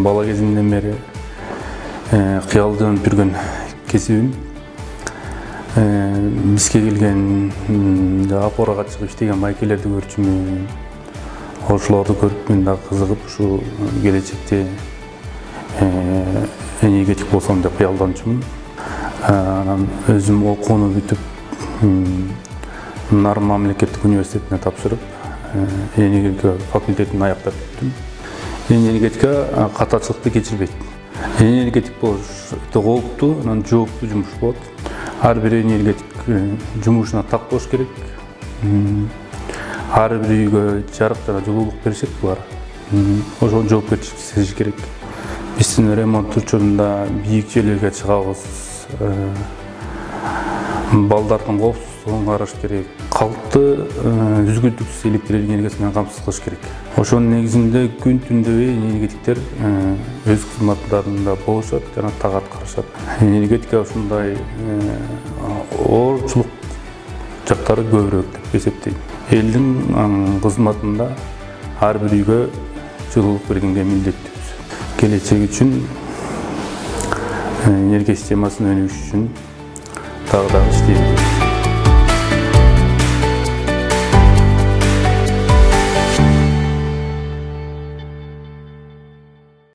Bala кезимден бeri кыялданып жүргөн кесибим. Бизге келген апорага чыгып иштеген майкелерди көрчүмүн. Ошолорду көрүп мен да кызыгып, ушу келечекте энергетик болсом деп кыялданчумун. Анан өзүм окууну бүтүп, Нарын мамлекеттик университетине тапшырып, энергетика факультетин аяктап бүттүм. Энергетика катачылыкты кечирбейт. Энергетик болуш өтө кооптуу, анан жооптуу жумуш болот. Ар бир энергетик жумушуна так болуш керек. Ар бир үйгө жарык жана жылуулук беришет булар. Ошол жоопкерчилик сезиш керек. Биздин ремонт учурунда бийик жерлерге чыгабыз. Балдардын коопсуздугун караш керек. Калкты үзгүлтүксүз электр энергиясы менен камсыз кылыш керек. Ошонун негизинде күн түндөбөй энергетиктер өз кызматтарында болушат жана так аткарышат. Энергетика ушундай оорчулук жактары көбүрөөк деп эсептейм. Элдин кызматында ар бир үйгө жылуулук бергенге милдеттүүбүз. Келечек үчүн энергия системасын өнүгүш үчүн дагы иштейбиз.